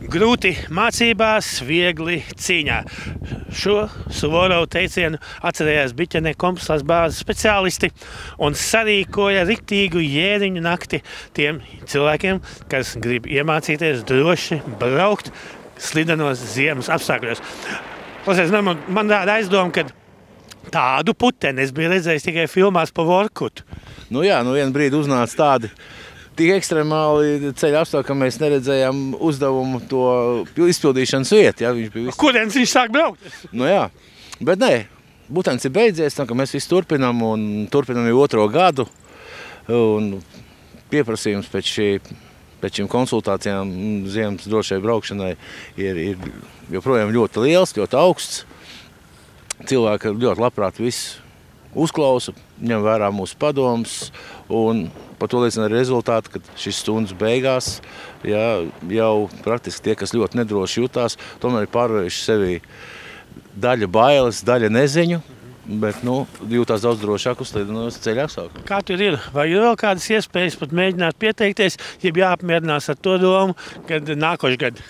Grūti mācībās, viegli cīņā. Šo Suvorovu teicienu atcerējās Biķernieku kompleksās bāzes speciālisti un sarīkoja riktīgu jēriņu nakti tiem cilvēkiem, kas grib iemācīties droši braukt slidenos ziemas apstākļos. Klausies, man tāda aizdoma, ka tādu puteni es biju redzējis tikai filmās pa Vorkutu. Nu vienu brīdi uznāca tādi tik ekstremāli ceļa apstākļi, ka mēs neredzējām uzdevumu to izpildīšanas vietu. Ja? Kurienes viņš sāk braukt? Bet nē, būtens ir beidzies, tā, ka mēs visi turpinām jau 2. gadu. Un pieprasījums pēc šīm konsultācijām ziemas drošai braukšanai ir joprojām ļoti liels, ļoti augsts. Cilvēki ļoti labprāt visu uzklausa, ņem vērā mūsu padomus, un par to liecina arī rezultāti, ka šis stundas beigās jau praktiski tie, kas ļoti nedroši jutās, tomēr ir pārvarējuši sevi daļa bailes, daļa neziņu, bet jūtās daudz drošāk uzslidenos ceļa apstākļos. Kā tur ir? Vai ir vēl kādas iespējas pat mēģināt pieteikties, ja jāapmierinās ar to domu, kad nākošu gadu?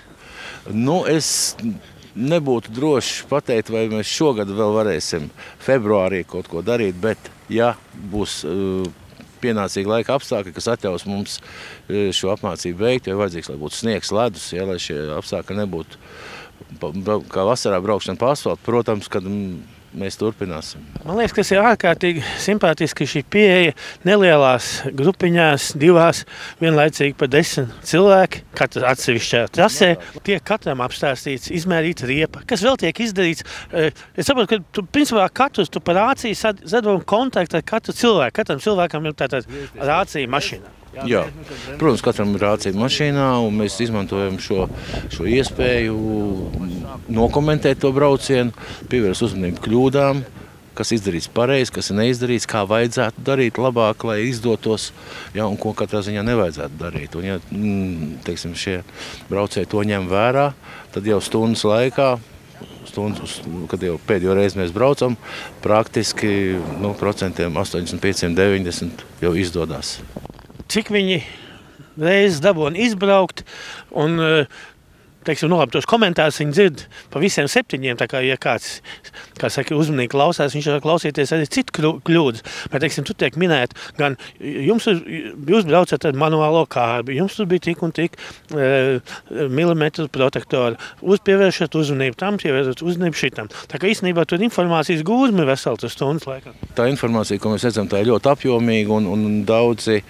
Es nebūtu droši pateikt, vai mēs šogad vēl varēsim februārī kaut ko darīt, bet ja būs pienācīgi laika apstākļi, kas atļaus mums šo apmācību veikt, jo vajadzīgs, lai būtu sniegs, ledus, lai šie apstākļi nebūtu kā vasarā braukšana pa asfaltu, protams, kad mēs turpināsim. Man liekas, kas ir ārkārtīgi simpātiski šī pieeja nelielās grupiņās, 2, vienlaicīgi pa 10 cilvēki, katrs atsevišķā trasē. Tiek katram apstāstīts, izmērīta riepa. Kas vēl tiek izdarīts? Es saprotu, ka principā tu par rāciju sadod kontaktu ar katru cilvēku. Katram cilvēkam ir tātad rācija mašīnā. Jā, protams, katram ir rācija mašīnā, un mēs izmantojam šo iespēju nokomentēt to braucienu, pievērst uzmanību kļūdām, kas izdarīts pareizi, kas ir neizdarīts, kā vajadzētu darīt labāk, lai izdotos, un ko katrā ziņā nevajadzētu darīt. Un, ja šie braucēji to ņem vērā, tad jau stundas laikā, kad jau pēdējo reizi mēs braucam, praktiski procentiem 85–90 jau izdodās. Cik viņi reizes dabūna izbraukt un, tos komentārus viņi dzird pa visiem 7, tā kā, ja kāds, uzmanīgi klausās, viņš var klausīties arī citu kļūdas. Bet, tu tiek minēt, gan jūs braucat ar manuālo kārbi, jums tur bija tik un tik milimetru protektoru, pievēršat uzmanību tam, pievēršat uzmanību šitam. Tā kā īstenībā tur informācijas gūzmi veseli tas stundas laikā. Tā informācija, ko mēs redzam, tā ir ļoti apjomīga un daudzi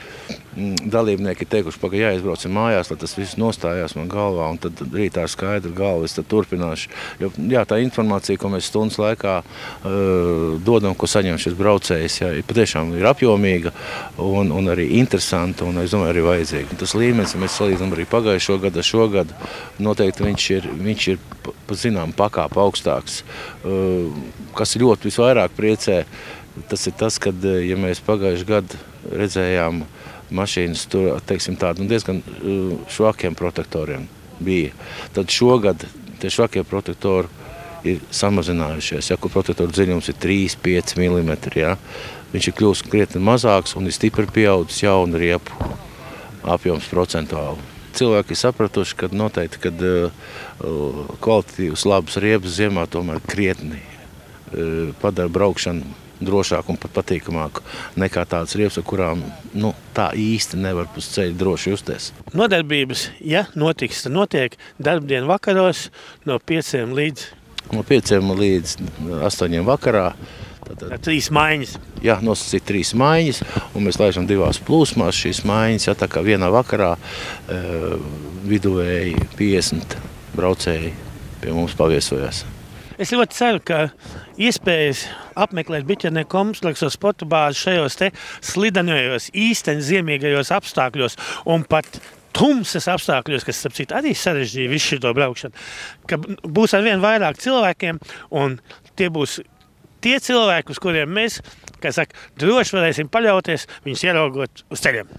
dalībnieki ir teikuši, ka jāizbrauc mājās, lai tas viss nostājās man galvā, un tad rītā ar skaidru galvu es tad turpināšu. Jo, tā informācija, ko mēs stundas laikā dodam, ko saņem šis braucējs, patiešām ir apjomīga un arī interesanta, un es domāju, arī vajadzīga. Tas līmenis, ja mēs salīdzinām arī pagājušo gadu ar šo gadu, noteikti viņš ir zinām pakāpe augstāks. Kas ļoti visvairāk priecē, tas ir tas, kad, ja mēs pagājušajā gadu redzējām mašīnas tur, tādu diezgan švakiem protektoriem bija. Tad šogad tie švakie protektori ir samazinājušies, kur protektoru dziļums ir 3–5 mm. Viņš ir kļūst krietni mazāks un ir stipri pieaudzis jaunu riepu apjoms procentuāli. Cilvēki ir sapratuši, ka noteikti, kad kvalitatīvas labas riepas ziemā tomēr krietni padara braukšanu drošāku un pat patīkamāku nekā tādas riepas, ar kurām tā īsti nevar pus ceļa droši justies. Nodarbības, ja notiks, tad notiek darbdienu vakaros no 5 līdz 8 vakarā. Tad 3 maiņas. Jā, nosacīt 3 maiņas, un mēs laižam 2 plūsmās šīs maiņas, tā kā vienā vakarā viduvēji 50 braucēji pie mums paviesojās. Es ļoti ceru, ka iespējas apmeklēt Biķernieku kompleksos sporta bāzi šajos te slidenojos, īsteni ziemīgajos apstākļos un pat tumsas apstākļos, kas, starp citu, arī sarežģīja visu šito braukšanu, ka būs arvien vairāk cilvēkiem, un tie būs tie cilvēki, uz kuriem mēs, droši varēsim paļauties, viņus ieraugot uz ceļiem.